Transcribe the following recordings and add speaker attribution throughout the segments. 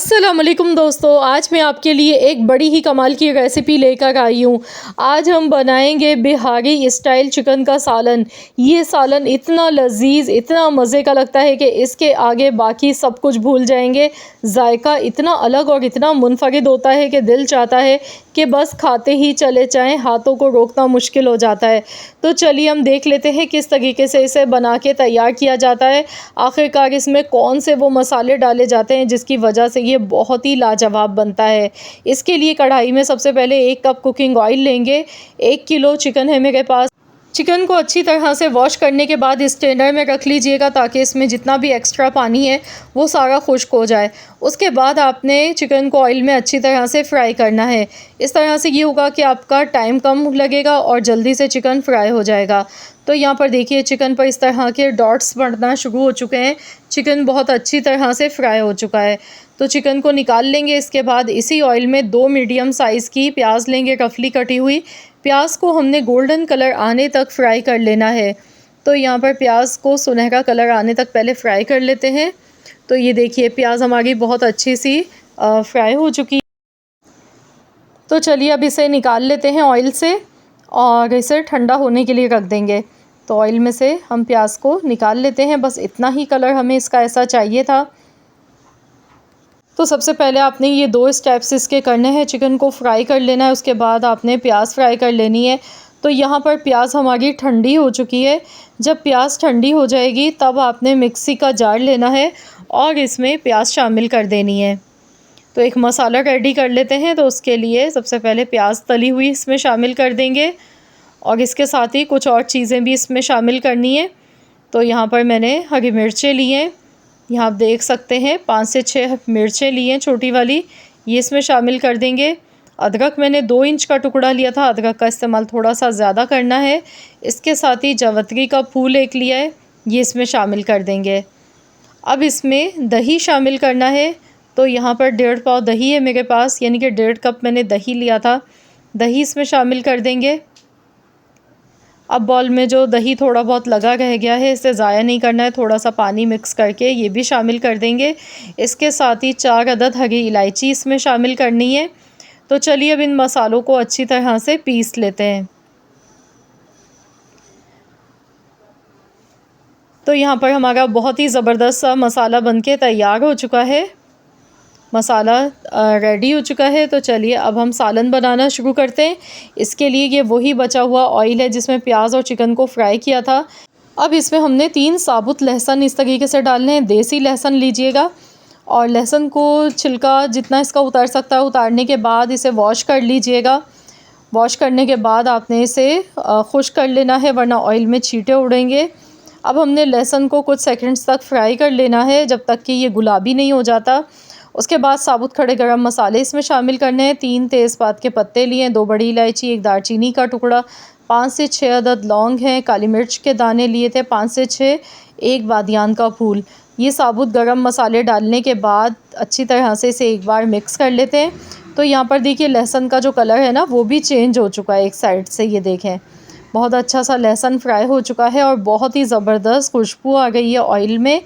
Speaker 1: अस्सलाम वालेकुम दोस्तों, आज मैं आपके लिए एक बड़ी ही कमाल की रेसिपी लेकर आई हूँ। आज हम बनाएंगे बिहारी स्टाइल चिकन का सालन। ये सालन इतना लजीज, इतना मज़े का लगता है कि इसके आगे बाकी सब कुछ भूल जाएंगे। जायका इतना अलग और इतना मुनफरिद होता है कि दिल चाहता है कि बस खाते ही चले जाएं, हाथों को रोकना मुश्किल हो जाता है। तो चलिए हम देख लेते हैं किस तरीके से इसे बना के तैयार किया जाता है। आखिरकार इसमें कौन से वो मसाले डाले जाते हैं जिसकी वजह से ये बहुत ही लाजवाब बनता है। इसके लिए कढ़ाई में सबसे पहले 1 कप कुकिंग ऑयल लेंगे। 1 किलो चिकन है मेरे पास। चिकन को अच्छी तरह से वॉश करने के बाद स्ट्रेनर में रख लीजिएगा ताकि इसमें जितना भी एक्स्ट्रा पानी है वो सारा खुश्क हो जाए। उसके बाद आपने चिकन को ऑयल में अच्छी तरह से फ्राई करना है। इस तरह से ये होगा कि आपका टाइम कम लगेगा और जल्दी से चिकन फ्राई हो जाएगा। तो यहाँ पर देखिए चिकन पर इस तरह के डॉट्स बढ़ना शुरू हो चुके हैं। चिकन बहुत अच्छी तरह से फ्राई हो चुका है। तो चिकन को निकाल लेंगे। इसके बाद इसी ऑयल में 2 मीडियम साइज़ की प्याज लेंगे, रफली कटी हुई। प्याज को हमने गोल्डन कलर आने तक फ्राई कर लेना है। तो यहाँ पर प्याज को सुनहरा कलर आने तक पहले फ्राई कर लेते हैं। तो ये देखिए प्याज हमारी बहुत अच्छी सी फ्राई हो चुकी है। तो चलिए अब इसे निकाल लेते हैं ऑयल से और इसे ठंडा होने के लिए रख देंगे। तो ऑयल में से हम प्याज को निकाल लेते हैं। बस इतना ही कलर हमें इसका ऐसा चाहिए था। तो सबसे पहले आपने ये 2 स्टेप्स इसके करने हैं। चिकन को फ्राई कर लेना है, उसके बाद आपने प्याज फ्राई कर लेनी है। तो यहाँ पर प्याज हमारी ठंडी हो चुकी है। जब प्याज ठंडी हो जाएगी तब आपने मिक्सी का जार लेना है और इसमें प्याज शामिल कर देनी है। तो एक मसाला रेडी कर लेते हैं। तो उसके लिए सबसे पहले प्याज तली हुई इसमें शामिल कर देंगे और इसके साथ ही कुछ और चीज़ें भी इसमें शामिल करनी है। तो यहाँ पर मैंने हरी मिर्चें ली हैं, यहाँ आप देख सकते हैं 5 से 6 मिर्चें ली हैं छोटी वाली, ये इसमें शामिल कर देंगे। अदरक मैंने 2 इंच का टुकड़ा लिया था, अदरक का इस्तेमाल थोड़ा सा ज़्यादा करना है। इसके साथ ही जावित्री का फूल 1 लिया है, ये इसमें शामिल कर देंगे। अब इसमें दही शामिल करना है। तो यहाँ पर 1.5 पाव दही है मेरे पास, यानी कि 1.5 कप मैंने दही लिया था। दही इसमें शामिल कर देंगे। अब बॉल में जो दही थोड़ा बहुत लगा रह गया है इसे ज़ाया नहीं करना है, थोड़ा सा पानी मिक्स करके ये भी शामिल कर देंगे। इसके साथ ही 4 अदद हरी इलायची इसमें शामिल करनी है। तो चलिए अब इन मसालों को अच्छी तरह से पीस लेते हैं। तो यहाँ पर हमारा बहुत ही ज़बरदस्त सा मसाला बनके तैयार हो चुका है। मसाला रेडी हो चुका है। तो चलिए अब हम सालन बनाना शुरू करते हैं। इसके लिए ये वही बचा हुआ ऑयल है जिसमें प्याज और चिकन को फ्राई किया था। अब इसमें हमने 3 साबुत लहसुन इस तरीके से डालने हैं। देसी लहसुन लीजिएगा और लहसुन को छिलका जितना इसका उतार सकता है उतारने के बाद इसे वॉश कर लीजिएगा। वॉश करने के बाद आपने इसे खुश्क कर लेना है वरना ऑयल में छींटे उड़ेंगे। अब हमने लहसुन को कुछ सेकंड्स तक फ्राई कर लेना है जब तक कि ये गुलाबी नहीं हो जाता। उसके बाद साबुत खड़े गरम मसाले इसमें शामिल करने हैं। 3 तेज़पात के पत्ते लिए, 2 बड़ी इलायची, 1 दालचीनी का टुकड़ा, 5 से 6 अदद लौंग हैं, काली मिर्च के दाने लिए थे 5 से 6, 1 बादियान का फूल। ये साबुत गरम मसाले डालने के बाद अच्छी तरह से इसे एक बार मिक्स कर लेते हैं। तो यहाँ पर देखिए लहसुन का जो कलर है ना वो भी चेंज हो चुका है एक साइड से, ये देखें बहुत अच्छा सा लहसुन फ्राई हो चुका है और बहुत ही ज़बरदस्त खुशबू आ गई है ऑयल में।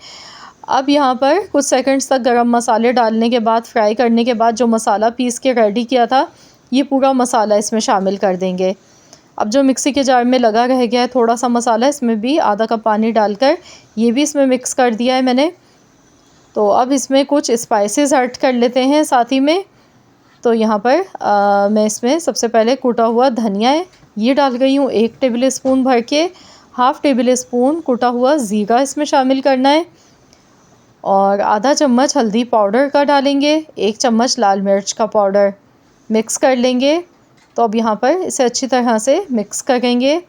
Speaker 1: अब यहाँ पर कुछ सेकंड्स तक गरम मसाले डालने के बाद फ्राई करने के बाद जो मसाला पीस के रेडी किया था ये पूरा मसाला इसमें शामिल कर देंगे। अब जो मिक्सी के जार में लगा रह गया है थोड़ा सा मसाला, इसमें भी आधा कप पानी डालकर ये भी इसमें मिक्स कर दिया है मैंने। तो अब इसमें कुछ स्पाइसेस ऐड कर लेते हैं साथ ही में। तो यहाँ पर मैं इसमें सबसे पहले कूटा हुआ धनिया है ये डाल गई हूँ 1 टेबल स्पून भर के। 1/2 टेबल स्पून कूटा हुआ ज़ीरा इसमें शामिल करना है और आधा चम्मच हल्दी पाउडर का डालेंगे, 1 चम्मच लाल मिर्च का पाउडर मिक्स कर लेंगे। तो अब यहाँ पर इसे अच्छी तरह से मिक्स करेंगे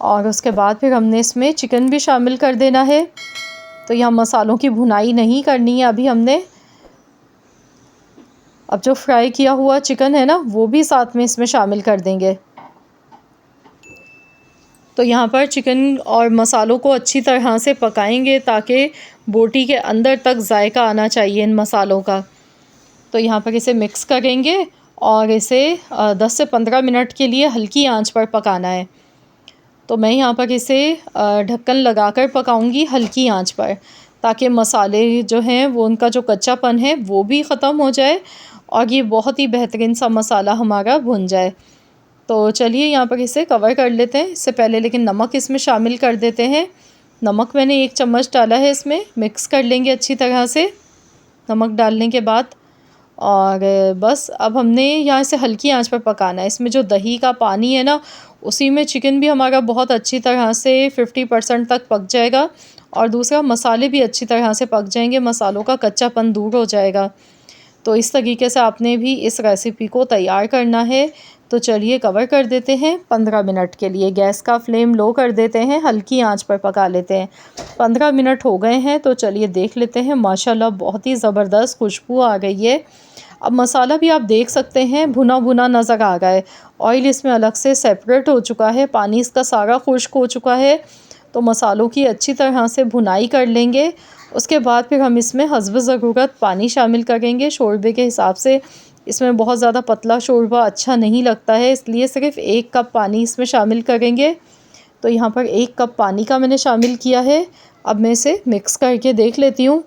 Speaker 1: और उसके बाद फिर हमने इसमें चिकन भी शामिल कर देना है। तो यहाँ मसालों की भुनाई नहीं करनी है अभी हमने। अब जो फ्राई किया हुआ चिकन है ना वो भी साथ में इसमें शामिल कर देंगे। तो यहाँ पर चिकन और मसालों को अच्छी तरह से पकाएंगे ताकि बोटी के अंदर तक जायका आना चाहिए इन मसालों का। तो यहाँ पर इसे मिक्स करेंगे और इसे 10 से 15 मिनट के लिए हल्की आंच पर पकाना है। तो मैं यहाँ पर इसे ढक्कन लगाकर पकाऊंगी हल्की आंच पर ताकि मसाले जो हैं वो उनका जो कच्चापन है वो भी ख़त्म हो जाए और ये बहुत ही बेहतरीन सा मसाला हमारा भुन जाए। तो चलिए यहाँ पर इसे कवर कर लेते हैं। इससे पहले लेकिन नमक इसमें शामिल कर देते हैं। नमक मैंने 1 चम्मच डाला है, इसमें मिक्स कर लेंगे अच्छी तरह से नमक डालने के बाद। और बस अब हमने यहाँ से हल्की आंच पर पकाना है। इसमें जो दही का पानी है ना, उसी में चिकन भी हमारा बहुत अच्छी तरह से 50% तक पक जाएगा और दूसरा मसाले भी अच्छी तरह से पक जाएंगे, मसालों का कच्चापन दूर हो जाएगा। तो इस तरीके से आपने भी इस रेसिपी को तैयार करना है। तो चलिए कवर कर देते हैं 15 मिनट के लिए। गैस का फ्लेम लो कर देते हैं, हल्की आंच पर पका लेते हैं। 15 मिनट हो गए हैं, तो चलिए देख लेते हैं। माशाल्लाह बहुत ही ज़बरदस्त खुशबू आ गई है। अब मसाला भी आप देख सकते हैं भुना भुना नज़र आ रहा है। ऑयल इसमें अलग से सेपरेट हो चुका है, पानी इसका सारा खुश्क हो चुका है। तो मसालों की अच्छी तरह से भुनाई कर लेंगे। उसके बाद फिर हम इसमें हस्ब ज़रूरत पानी शामिल करेंगे शोरबे के हिसाब से। इसमें बहुत ज़्यादा पतला शोरबा अच्छा नहीं लगता है, इसलिए सिर्फ 1 कप पानी इसमें शामिल करेंगे। तो यहाँ पर 1 कप पानी का मैंने शामिल किया है। अब मैं इसे मिक्स करके देख लेती हूँ।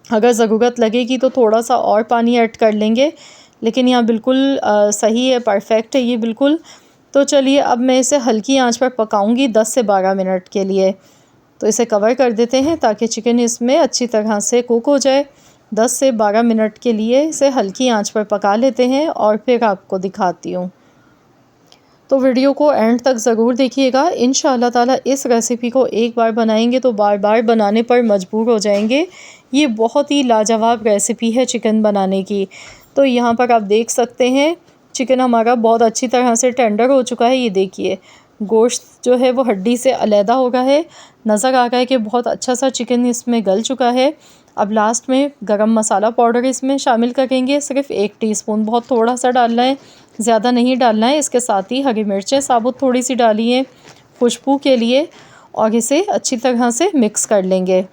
Speaker 1: अगर ज़रूरत लगेगी तो थोड़ा सा और पानी ऐड कर लेंगे, लेकिन यहाँ बिल्कुल सही है, परफेक्ट है ये बिल्कुल। तो चलिए अब मैं इसे हल्की आंच पर पकाऊंगी 10 से 12 मिनट के लिए। तो इसे कवर कर देते हैं ताकि चिकन इसमें अच्छी तरह से कुक हो जाए। 10 से 12 मिनट के लिए इसे हल्की आंच पर पका लेते हैं और फिर आपको दिखाती हूँ। तो वीडियो को एंड तक ज़रूर देखिएगा। इंशाअल्लाह ताला इस रेसिपी को एक बार बनाएंगे तो बार बार बनाने पर मजबूर हो जाएंगे। ये बहुत ही लाजवाब रेसिपी है चिकन बनाने की। तो यहाँ पर आप देख सकते हैं चिकन हमारा बहुत अच्छी तरह से टेंडर हो चुका है। ये देखिए गोश्त जो है वो हड्डी से अलहदा हो गया है। नज़र आ रहा है कि बहुत अच्छा सा चिकन इसमें गल चुका है। अब लास्ट में गरम मसाला पाउडर इसमें शामिल करेंगे, सिर्फ 1 टीस्पून, बहुत थोड़ा सा डालना है, ज़्यादा नहीं डालना है। इसके साथ ही हरी मिर्चें साबुत थोड़ी सी डाली हैं खुशबू के लिए और इसे अच्छी तरह से मिक्स कर लेंगे।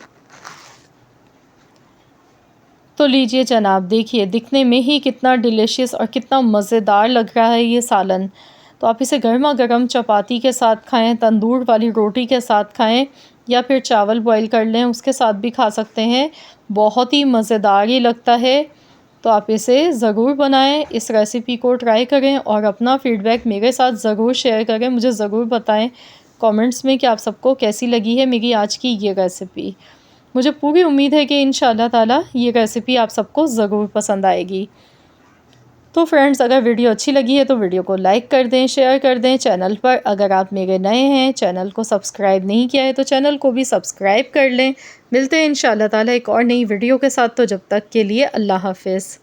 Speaker 1: तो लीजिए जनाब, देखिए दिखने में ही कितना डिलीशियस और कितना मज़ेदार लग रहा है ये सालन। तो आप इसे गर्मा गर्म चपाती के साथ खाएं, तंदूर वाली रोटी के साथ खाएं या फिर चावल बॉईल कर लें उसके साथ भी खा सकते हैं। बहुत ही मज़ेदार ही लगता है। तो आप इसे ज़रूर बनाएं, इस रेसिपी को ट्राई करें और अपना फ़ीडबैक मेरे साथ ज़रूर शेयर करें। मुझे ज़रूर बताएं कमेंट्स में कि आप सबको कैसी लगी है मेरी आज की ये रेसिपी। मुझे पूरी उम्मीद है कि इंशाअल्लाह ताला ये रेसिपी आप सबको ज़रूर पसंद आएगी। तो फ्रेंड्स, अगर वीडियो अच्छी लगी है तो वीडियो को लाइक कर दें, शेयर कर दें। चैनल पर अगर आप मेरे नए हैं, चैनल को सब्सक्राइब नहीं किया है तो चैनल को भी सब्सक्राइब कर लें। मिलते हैं इंशाअल्लाह ताला एक और नई वीडियो के साथ। तो जब तक के लिए अल्लाह हाफ़िज़।